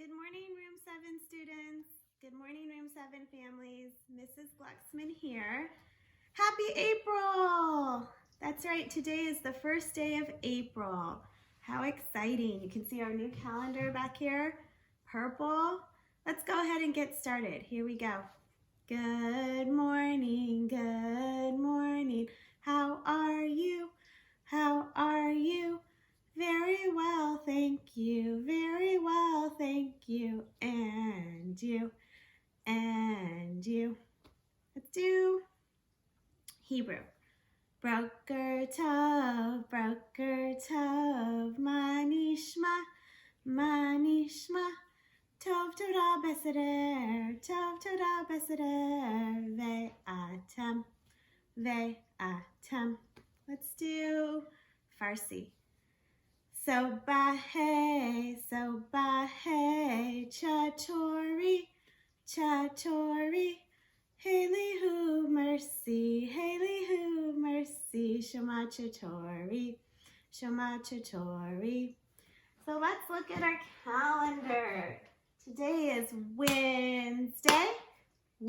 Good morning, Room 7 students. Good morning, Room 7 families. Mrs. Glucksman here. Happy April! That's right, today is the first day of April. How exciting. You can see our new calendar back here, purple. Let's go ahead and get started. Here we go. Good morning, good morning. How are you? How are you? Very well, thank you. Very well, thank you. And you. And you. Let's do Hebrew. Broker tov, ma nishma, tov Torah beseder, ve'atem. Let's do Farsi. Sobahe, chatori, Halihu mercy, Shema chatori. So let's look at our calendar. Today is Wednesday,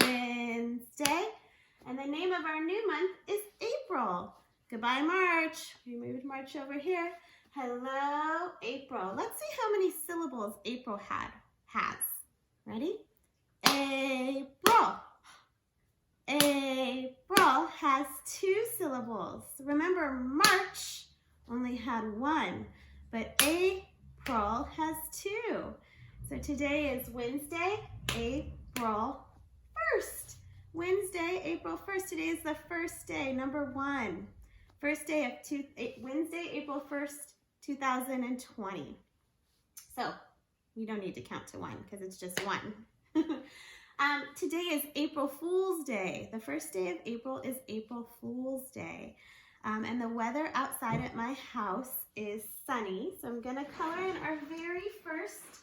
and the name of our new month is April. Goodbye, March. We moved March over here. Hello, April. Let's see how many syllables April has. Ready? April. April has 2 syllables. Remember, March only had 1, but April has 2. So today is Wednesday, April 1st. Wednesday, April 1st. Today is the first day, number 1. First day of Wednesday, April 1st, 2020. So we don't need to count to 1 because it's just 1. Today is April Fool's Day. The first day of April is April Fool's Day. And the weather outside at my house is sunny. So I'm going to color in our very first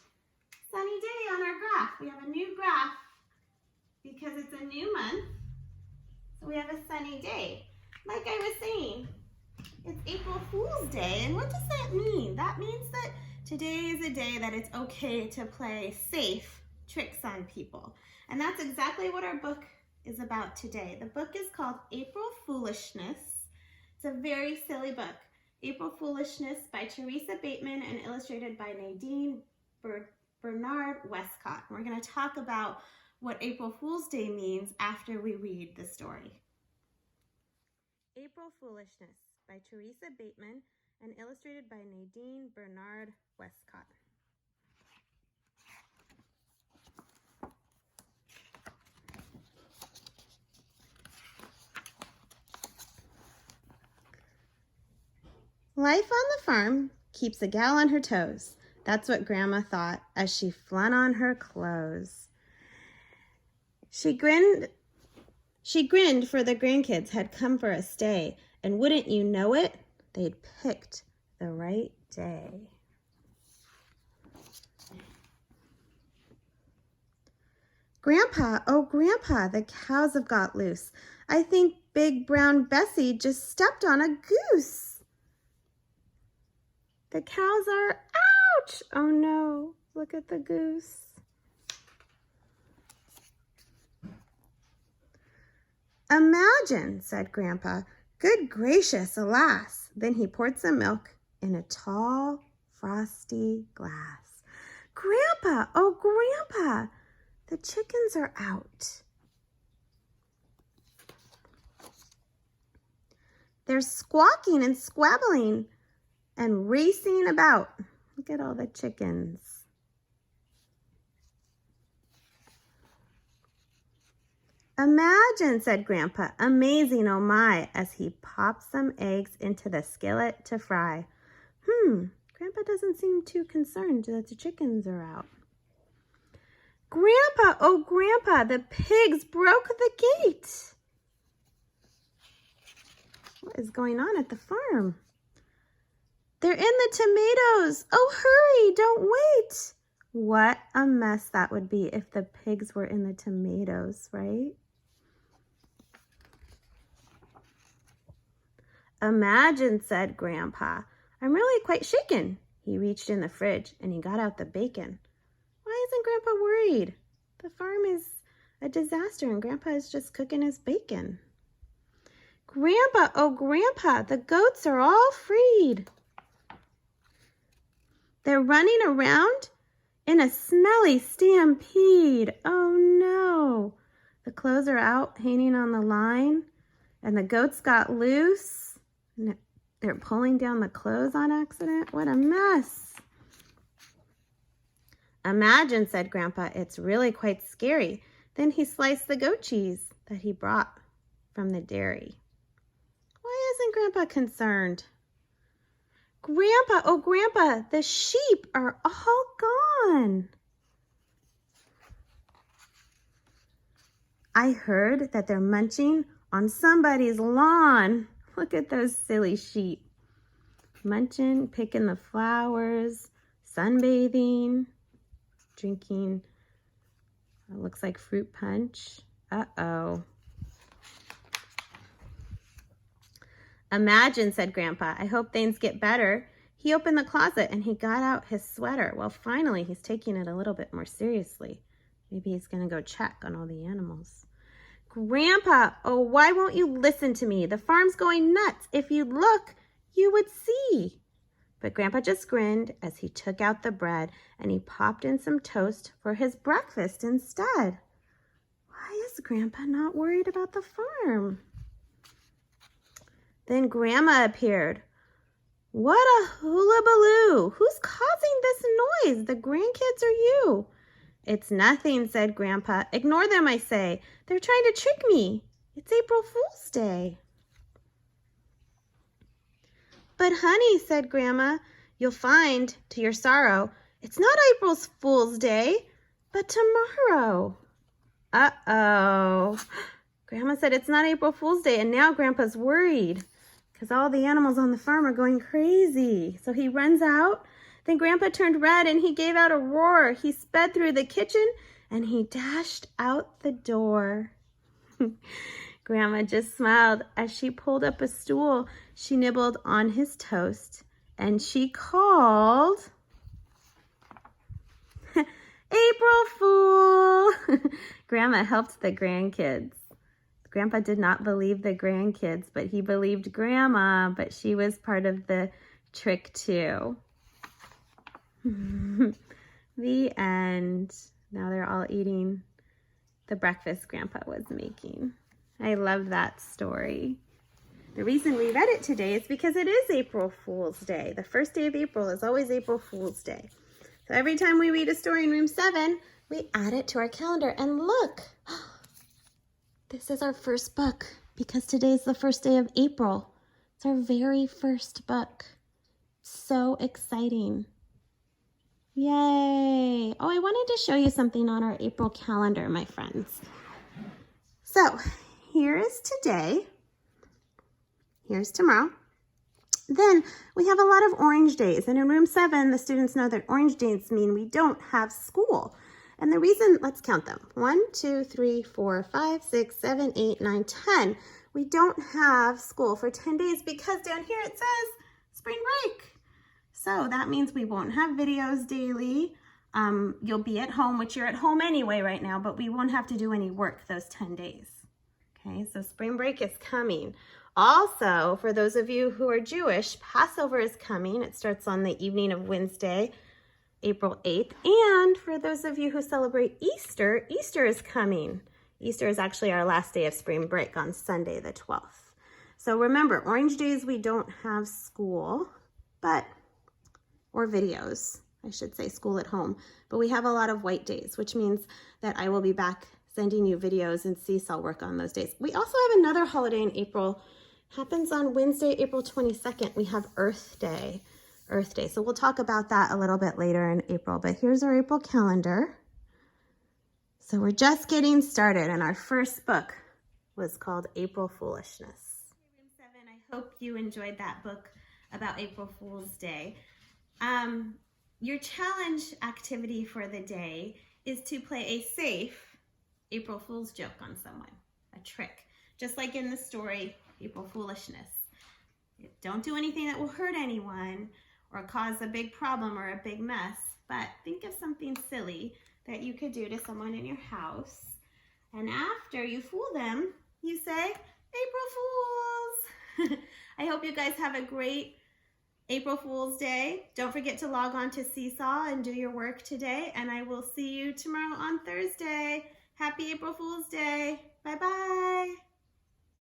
sunny day on our graph. We have a new graph because it's a new month. So we have a sunny day. Like I was saying, it's April Fool's Day. And what does that mean? That means that today is a day that it's okay to play safe tricks on people. And that's exactly what our book is about today. The book is called April Foolishness. It's a very silly book. April Foolishness by Teresa Bateman and illustrated by Nadine Bernard Westcott. We're going to talk about what April Fool's Day means after we read the story. April Foolishness by Teresa Bateman and illustrated by Nadine Bernard Westcott. Life on the farm keeps a gal on her toes. That's what Grandma thought as she flung on her clothes. She grinned for the grandkids had come for a stay, and wouldn't you know it, they'd picked the right day. Grandpa, oh Grandpa, the cows have got loose. I think Big Brown Bessie just stepped on a goose. The cows are, ouch! Oh no, look at the goose. Imagine, said Grandpa. Good gracious, alas. Then he poured some milk in a tall, frosty glass. Grandpa, oh Grandpa, the chickens are out. They're squawking and squabbling and racing about. Look at all the chickens. Imagine, said Grandpa, amazing, oh my, as he popped some eggs into the skillet to fry. Grandpa doesn't seem too concerned that the chickens are out. Grandpa, oh Grandpa, the pigs broke the gate. What is going on at the farm? They're in the tomatoes. Oh, hurry, don't wait. What a mess that would be if the pigs were in the tomatoes, right? Imagine, said Grandpa. I'm really quite shaken. He reached in the fridge and he got out the bacon. Why isn't Grandpa worried? The farm is a disaster and Grandpa is just cooking his bacon. Grandpa, oh Grandpa, the goats are all freed. They're running around in a smelly stampede. Oh no. The clothes are out hanging on the line and the goats got loose. They're pulling down the clothes on accident. What a mess. Imagine, said Grandpa, it's really quite scary. Then he sliced the goat cheese that he brought from the dairy. Why isn't Grandpa concerned? Grandpa, oh Grandpa, the sheep are all gone. I heard that they're munching on somebody's lawn. Look at those silly sheep. Munching, picking the flowers, sunbathing, drinking, it looks like fruit punch. Uh-oh. Imagine, said Grandpa, I hope things get better. He opened the closet and he got out his sweater. Well, finally, he's taking it a little bit more seriously. Maybe he's going to go check on all the animals. Grandpa, oh, why won't you listen to me? The farm's going nuts. If you'd look, you would see. But Grandpa just grinned as he took out the bread and he popped in some toast for his breakfast instead. Why is Grandpa not worried about the farm? Then Grandma appeared. What a hullabaloo! Who's causing this noise? The grandkids or you? It's nothing, said Grandpa. Ignore them, I say. They're trying to trick me. It's April Fool's Day. But honey, said Grandma, you'll find, to your sorrow, it's not April Fool's Day, but tomorrow. Uh-oh. Grandma said it's not April Fool's Day, and now Grandpa's worried because all the animals on the farm are going crazy. So he runs out. Then Grandpa turned red and he gave out a roar. He sped through the kitchen and he dashed out the door. Grandma just smiled as she pulled up a stool. She nibbled on his toast and she called, April Fool! Grandma helped the grandkids. Grandpa did not believe the grandkids, but he believed Grandma, but she was part of the trick too. The end. Now they're all eating the breakfast Grandpa was making. I love that story. The reason we read it today is because it is April Fool's Day. The first day of April is always April Fool's Day. So every time we read a story in room 7, we add it to our calendar. And look, this is our first book because today's the first day of April. It's our very first book. So exciting. Yay. Oh, I wanted to show you something on our April calendar, my friends. So here is today. Here's tomorrow. Then we have a lot of orange days. And in room 7, the students know that orange days mean we don't have school. And the reason, let's count them. 1, 2, 3, 4, 5, 6, 7, 8, 9, 10. We don't have school for 10 days because down here it says spring break. So that means we won't have videos daily. You'll be at home, which you're at home anyway right now, but we won't have to do any work those 10 days. Okay, so spring break is coming. Also, for those of you who are Jewish, Passover is coming. It starts on the evening of Wednesday, April 8th. And for those of you who celebrate Easter, Easter is coming. Easter is actually our last day of spring break on Sunday the 12th. So remember, orange days we don't have school, or videos, I should say, school at home. But we have a lot of white days, which means that I will be back sending you videos and Seesaw work on those days. We also have another holiday in April. Happens on Wednesday, April 22nd. We have Earth Day. Earth Day. So we'll talk about that a little bit later in April. But here's our April calendar. So we're just getting started, and our first book was called April Foolishness. Room 7, I hope you enjoyed that book about April Fool's Day. Your challenge activity for the day is to play a safe April Fool's joke on someone, a trick. Just like in the story, April Foolishness. Don't do anything that will hurt anyone or cause a big problem or a big mess, but think of something silly that you could do to someone in your house. And after you fool them, you say, April Fools! I hope you guys have a great April Fool's Day. Don't forget to log on to Seesaw and do your work today, and I will see you tomorrow on Thursday. Happy April Fool's Day. Bye-bye.